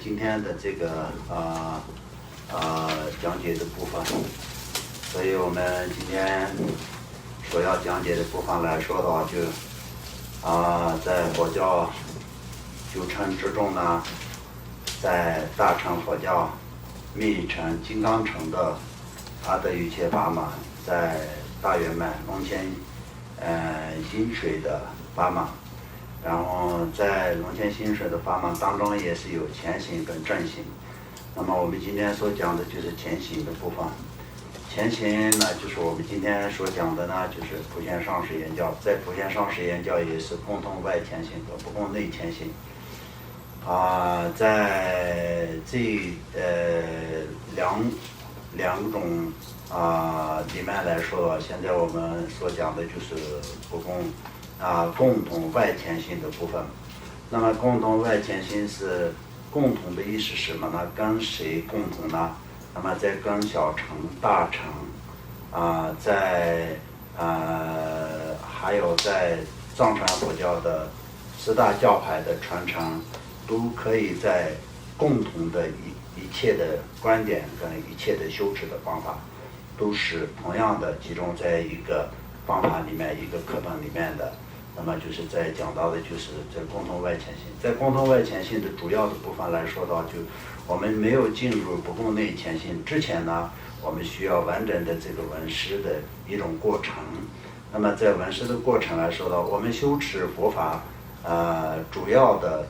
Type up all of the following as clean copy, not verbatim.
今天的这个讲解的部分，所以我们今天所要讲解的部分来说的话，就在佛教九乘之中呢，在大乘佛教密乘、金刚乘的它的一切法门，在大圆满、龙天心水的法门。然后在龙天心水的法门当中也是有前行跟正行。那么我们今天所讲的就是前行的部分。前行呢，就是我们今天所讲的呢，就是普贤上师言教。在普贤上师言教也是共同外前行和不共内前行。在这两种里面来说，现在我们所讲的就是不共。共同外前行的部分。那么共同外前行是共同的意思是什么呢？跟谁共同呢？那么在跟小乘、大乘，还有在藏传佛教的四大教派的传承，都可以在共同的一切的观点跟一切的修持的方法，都是同样的集中在一个方法里面、一个课本里面的。那么就是在讲到的就是在共同外前行。在共同外前行的主要的部分来说到，就我们没有进入不共内前行之前呢，我们需要完整的这个闻思的一种过程。那么在闻思的过程来说到，我们修持佛法主要的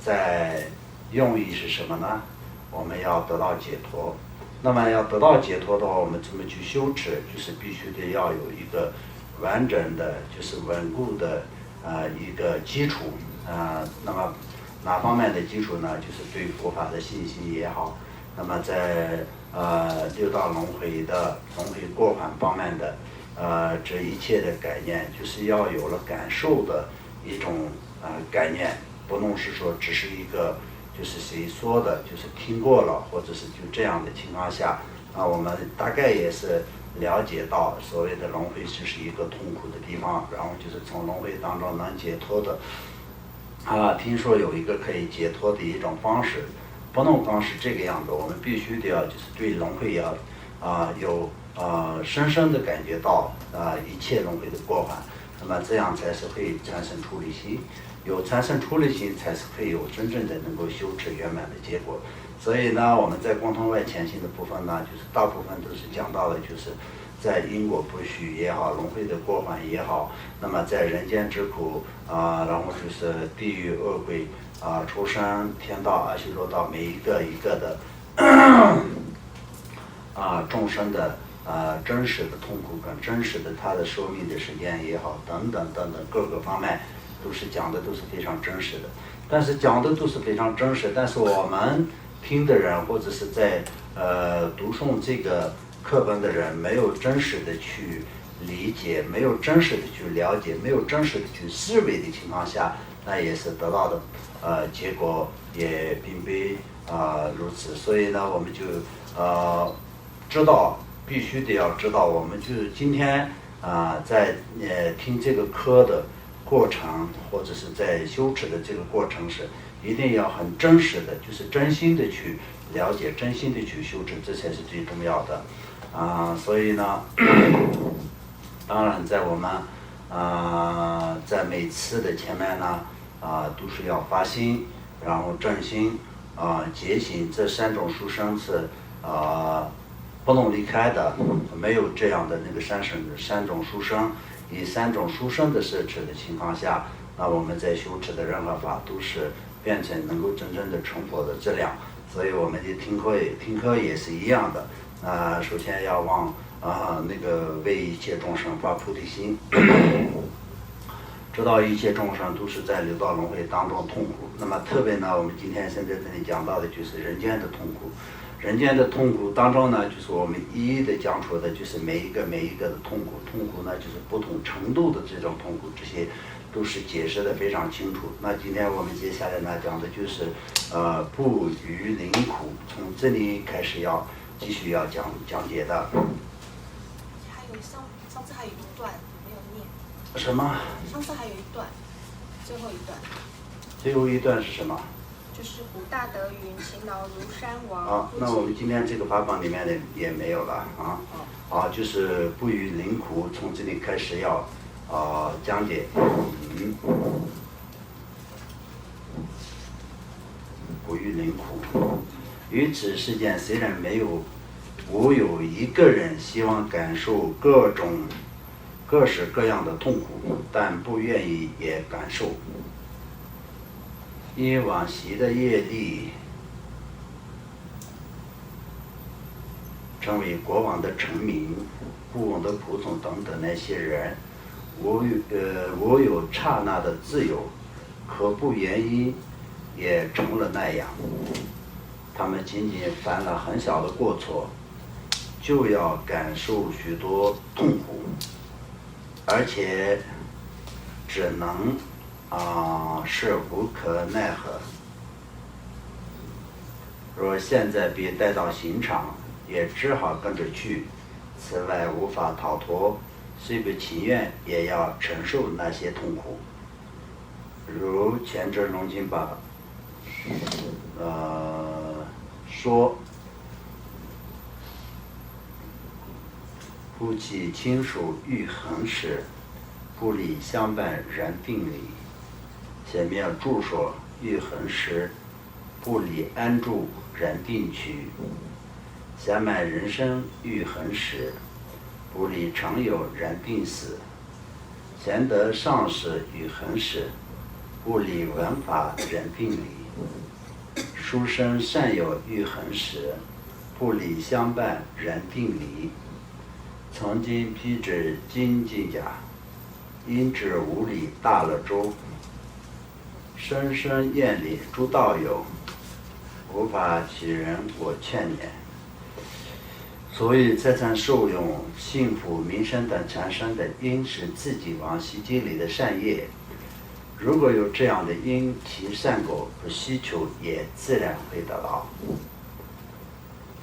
在用意是什么呢？我们要得到解脱。那么要得到解脱的话，我们怎么去修持？就是必须得要有一个完整的，就是稳固的一个基础。那么哪方面的基础呢？就是对佛法的信心也好，那么在六道轮回过患方面的这一切的概念，就是要有了感受的一种概念，不能是说只是一个就是谁说的，就是听过了，或者是就这样的情况下，我们大概也是了解到所谓的轮回就是一个痛苦的地方，然后就是从轮回当中能解脱的。听说有一个可以解脱的一种方式，不能光是这个样子，我们必须得要就是对轮回要有深深的感觉到一切轮回的过患，那么这样才是会产生出离心，有产生出离心才是会有真正的能够修持圆满的结果。所以呢，我们在共同外前行的部分呢，就是大部分都是讲到的，就是在因果不虚也好，轮回的过患也好，那么在人间之苦然后就是地狱恶鬼畜生天道阿修罗道，每一个一个的众生的真实的痛苦跟真实的他的寿命的时间也好，等等等等各个方面都是讲的都是非常真实的。但是讲的都是非常真实，但是我们听的人或者是在读诵这个课本的人没有真实的去理解，没有真实的去了解，没有真实的去思维的情况下，那也是得到的结果也并非如此。所以呢，我们就知道，必须得要知道，我们就是今天在听这个课的过程，或者是在修持的这个过程时，一定要很真实的，就是真心的去了解，真心的去修持，这才是最重要的。所以呢，当然在我们在每次的前面呢都是要发心，然后正心结心，这三种殊胜是不能离开的，没有这样的那个三种殊胜，以三种殊胜的摄持的情况下，那我们在修持的任何法都是变成能够真正的成佛的质量。所以我们的听课也是一样的。首先要往那个为一切众生发菩提心，知道一切众生都是在六道轮回当中痛苦。那么特别呢，我们今天现在这里讲到的就是人间的痛苦。人间的痛苦当中呢，就是我们一一的讲出的，就是每一个的痛苦。痛苦呢，就是不同程度的这种痛苦，这些都是解释的非常清楚。那今天我们接下来呢讲的就是不余离苦，从这里开始要继续要讲解的。还有上次还有一段没有念。什么？上次还有一段，最后一段。最后一段是什么？就是古大德云，勤劳如山王。好，那我们今天这个法榜里面的也没有了啊。就是不与灵苦，从这里开始要讲解。不与灵苦，于此世间虽然无有一个人希望感受各式各样的痛苦，但不愿意也感受。因往昔的业力，成为国王的臣民、故王的仆从等等那些人，无有刹那的自由，可不原因也成了那样。他们仅仅犯了很小的过错，就要感受许多痛苦，而且只能是无可奈何。若现在被带到刑场，也只好跟着去，此外无法逃脱，虽不情愿也要承受那些痛苦。如前者龙经把说，夫妻亲属欲恒时，不离相伴人病离。前面注说欲恒时，不离安住人病躯。相伴人生欲恒时，不离常有人病死。贤德上士欲恒时，不离文法人病离。书生善友欲恒时，不离相伴人病离。曾经辟之精进甲，因之无礼大乐周。深深厌礼诸道友，无法启人我劝言。所以财产受用、幸福、名声等产生的因是自己往昔积累的善业。如果有这样的因，其善果不希求，也自然会得到。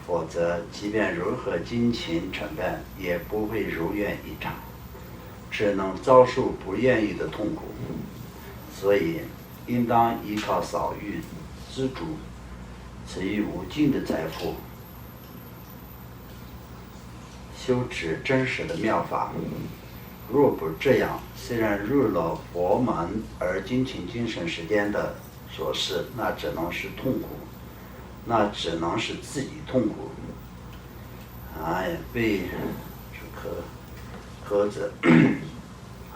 否则，即便如何精勤承办，也不会如愿以偿，只能遭受不愿意的痛苦。所以，应当依靠少欲知足，此于无尽的财富，修持真实的妙法。若不这样，虽然入了佛门，而精勤精神时间的所事，那只能是痛苦，那只能是自己痛苦。被壳子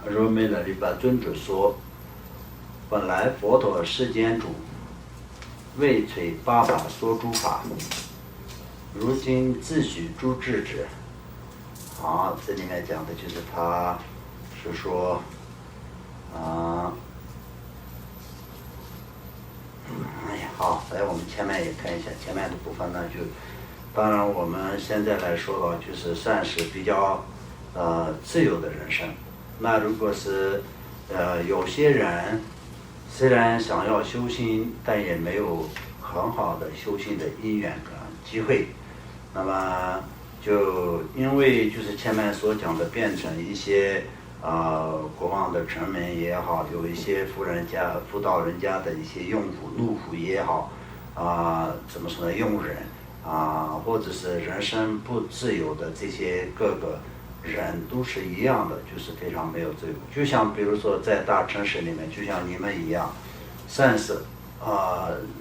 若没了里巴尊者说，本来佛陀世间主，为摧八法说诸法，如今自诩诸智者。这里面讲的就是他是说好，来我们前面也看一下，前面的部分呢，就当然我们现在来说的就是算是比较自由的人生。那如果是有些人虽然想要修心，但也没有很好的修心的因缘跟机会，那么就因为就是前面所讲的，变成一些国王的臣民也好，有一些妇道人家的一些用户奴仆也好，怎么说呢，佣人或者是人生不自由的这些各个人都是一样的，就是非常没有自由。就像比如说在大城市里面，就像你们一样，算是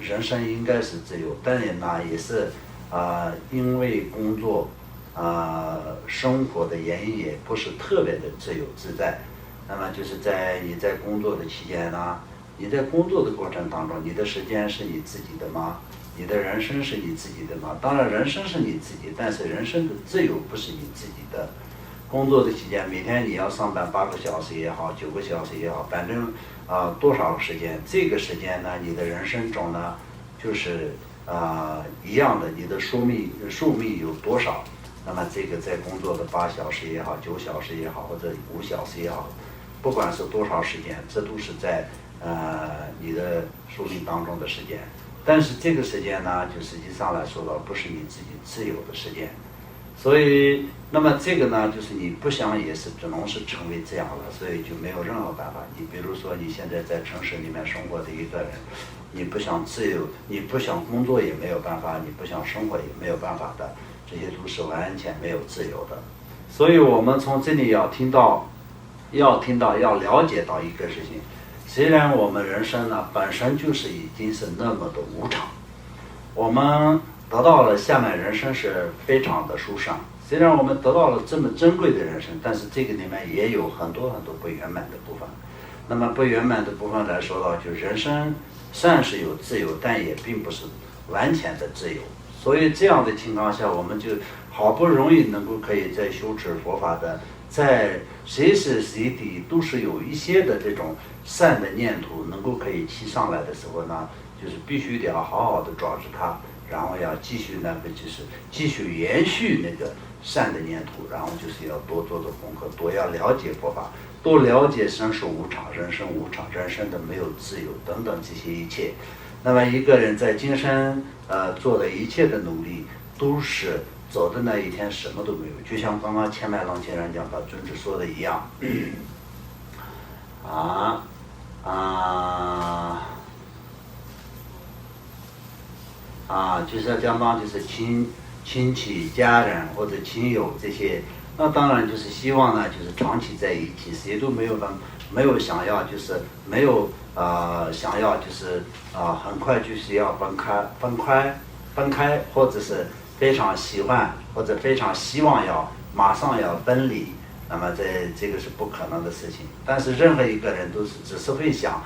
人生应该是自由，但是呢也是因为工作生活的原因，也不是特别的自由自在。那么就是你在工作的期间呢，你在工作的过程当中，你的时间是你自己的吗？你的人生是你自己的吗？当然人生是你自己，但是人生的自由不是你自己的。工作的期间，每天你要上班8个小时也好，9个小时也好，反正多少时间，这个时间呢，你的人生中呢，就是一样的，你的寿命有多少？那么这个在工作的8小时也好，9小时也好，或者5小时也好，不管是多少时间，这都是在你的寿命当中的时间。但是这个时间呢，就实际上来说的不是你自己自由的时间，所以，那么这个呢，就是你不想也是只能是成为这样了，所以就没有任何办法。你比如说，你现在在城市里面生活的一个人，你不想自由，你不想工作也没有办法，你不想生活也没有办法的，这些都是完全没有自由的。所以我们从这里要了解到一个事情，虽然我们人生呢本身就是已经是那么的无常，我们得到了下面人生是非常的殊胜。虽然我们得到了这么珍贵的人生，但是这个里面也有很多很多不圆满的部分。那么不圆满的部分来说到，就人生算是有自由，但也并不是完全的自由。所以这样的情况下，我们就好不容易能够可以在修持佛法的，在随时随地都是有一些的这种善的念头能够可以起上来的时候呢，就是必须得要好好的抓住它，然后要继续就是继续延续那个善的念头，然后就是要多做做功课，多要了解佛法，多了解生死无常、人生无常、人生的没有自由等等这些一切。那么一个人在今生做的一切的努力，都是走的那一天什么都没有。就像刚刚千麦郎先生讲的尊者说的一样，就是相当就是亲戚、家人或者亲友这些，那当然就是希望呢，就是长期在一起，谁都没有想要，就是没有想要就是很快就是要分开，或者是非常喜欢或者非常希望要马上要分离，那么这个是不可能的事情。但是任何一个人都是只是会想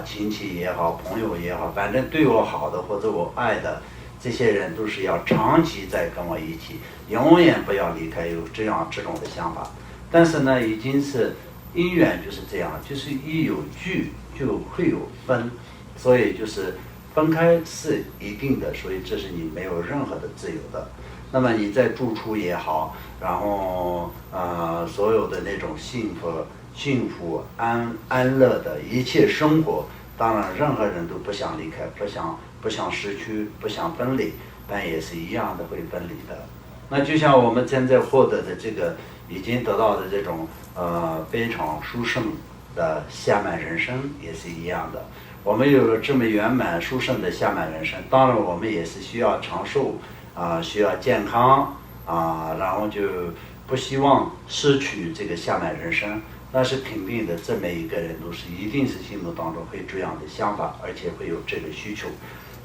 亲戚也好，朋友也好，反正对我好的或者我爱的这些人都是要长期在跟我一起，永远不要离开，有这种的想法。但是呢，已经是因缘就是这样，就是一有聚就会有分，所以就是分开是一定的，所以这是你没有任何的自由的。那么你在住处也好，然后所有的那种幸福安乐的一切生活，当然任何人都不想离开，不想失去，不想分离，但也是一样的会分离的。那就像我们现在获得的这个已经得到的这种非常殊胜的下满人生也是一样的。我们有了这么圆满殊胜的下满人生，当然我们也是需要长寿需要健康然后就不希望失去这个下满人生，那是肯定的。这每一个人都是一定是心目当中会这样的想法，而且会有这个需求，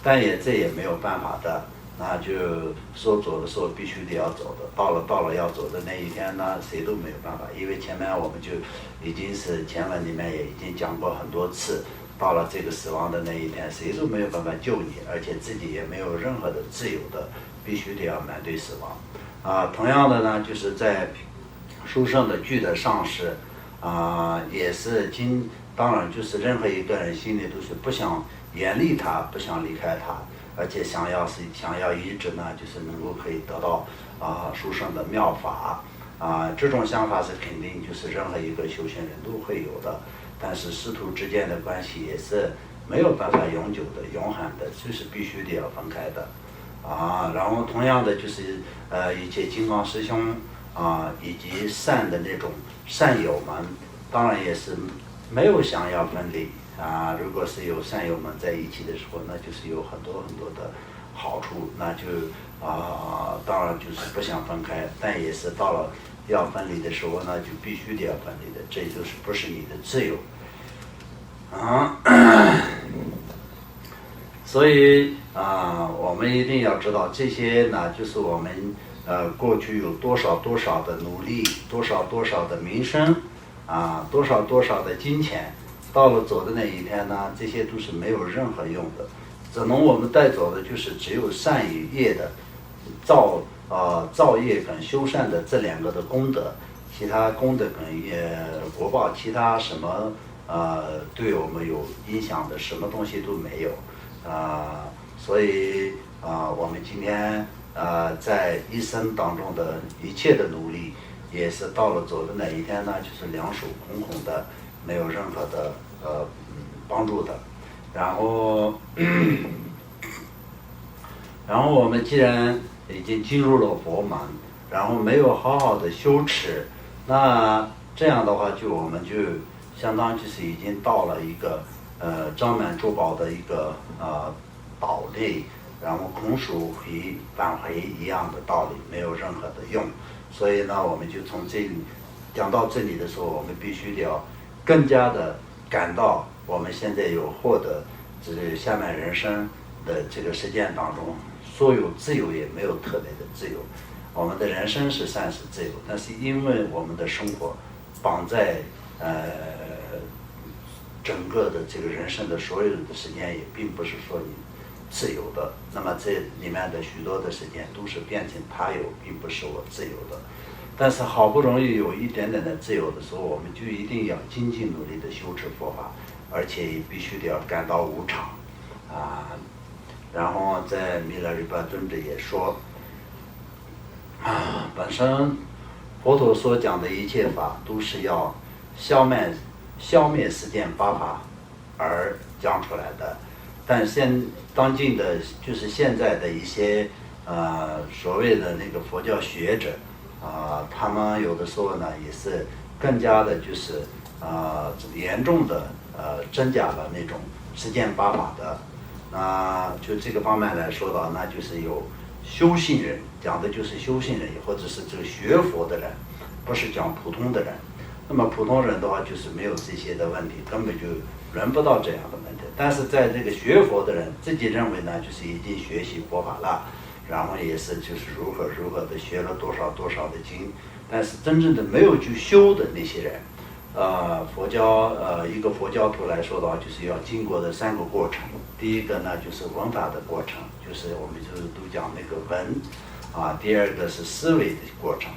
但这也没有办法的。那就说走的时候必须得要走的，到了要走的那一天呢，谁都没有办法，因为前面我们就已经是前文里面也已经讲过很多次，到了这个死亡的那一天，谁都没有办法救你，而且自己也没有任何的自由的，必须得要面对死亡。同样的呢，就是在书圣的具的上师也是当然就是任何一个人心里都是不想远离他，不想离开他，而且想要一直呢，就是能够可以得到殊胜的妙法这种想法是肯定就是任何一个修行人都会有的。但是师徒之间的关系也是没有办法永久的、永恒的，就是必须得要分开的然后同样的就是一切金刚师兄以及善的那种善友们，当然也是没有想要分离如果是有善友们在一起的时候，那就是有很多很多的好处，那就当然就是不想分开，但也是到了要分离的时候呢，就必须得要分离的，这就是不是你的自由所以我们一定要知道这些呢，就是我们过去有多少的努力，多少的名声多少的金钱，到了走的那一天呢，这些都是没有任何用的，只能我们带走的就是只有善与业的造业跟修善的这两个的功德，其他功德跟国报，其他什么对我们有影响的什么东西都没有所以我们今天在一生当中的一切的努力，也是到了走的那一天呢，就是两手空空的，没有任何的帮助的。然后我们既然已经进入了佛门然后没有好好的修持，那这样的话我们就相当就是已经到了一个张满珠宝的一个倒立，然后空手返回一样的道理，没有任何的用。所以呢，我们就从这里讲到这里的时候，我们必须要更加的感到我们现在有获得这个下面人生的这个实践当中，所有自由也没有特别的自由。我们的人生是算是自由，但是因为我们的生活绑在整个的这个人生的所有的时间，也并不是说你自由的。那么这里面的许多的时间都是变成他有，并不是我自由的。但是好不容易有一点点的自由的时候，我们就一定要精进努力的修持佛法，而且也必须得要感到无常然后在弥勒日巴尊者也说本身佛陀所讲的一切法都是要消灭世间八法而讲出来的。但当今的就是现在的一些所谓的那个佛教学者他们有的时候呢也是更加的就是严重的真假了那种世间八法的。就这个方面来说的话，那就是有修行人，讲的就是修行人，或者是这个学佛的人，不是讲普通的人。那么普通人的话就是没有这些的问题，根本就轮不到这样的问题。但是在这个学佛的人自己认为呢，就是已经学习佛法了，然后也是就是如何的学了多少的经，但是真正的没有去修的那些人，佛教一个佛教徒来说的话，就是要经过的3个过程。第一个呢就是闻法的过程，就是我们就是都讲那个闻第二个是思维的过程，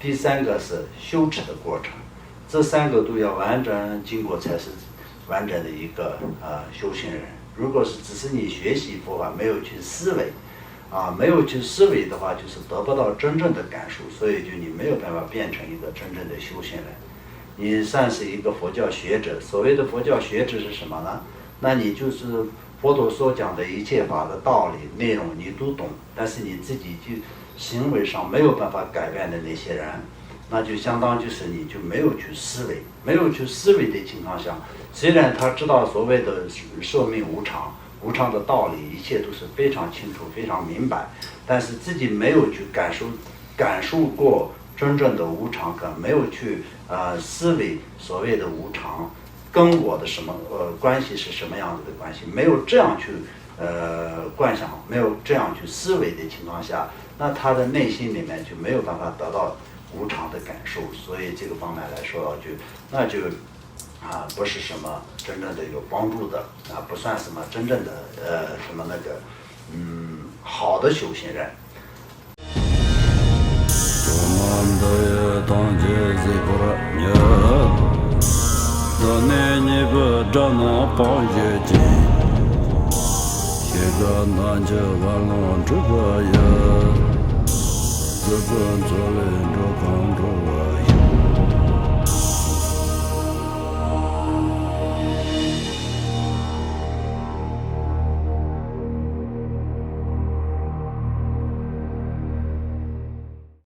第3个是修持的过程。这3个都要完整经过才是完整的一个修行人。如果是只是你学习佛法没有去思维没有去思维的话，就是得不到真正的感受，所以就你没有办法变成一个真正的修行人。你算是一个佛教学者。所谓的佛教学者是什么呢？那你就是佛陀所讲的一切法的道理内容你都懂，但是你自己就行为上没有办法改变的那些人，那就相当就是你就没有去思维。没有去思维的情况下，虽然他知道所谓的寿命无常的道理，一切都是非常清楚非常明白，但是自己没有去感受过真正的无常感，没有去思维所谓的无常跟我的什么关系是什么样子的关系，没有这样去观想，没有这样去思维的情况下，那他的内心里面就没有办法得到无常的感受。所以这个方面来说那就不是什么真正的有帮助的不算什么真正的什么那个好的修行人。自尊自恋着康着我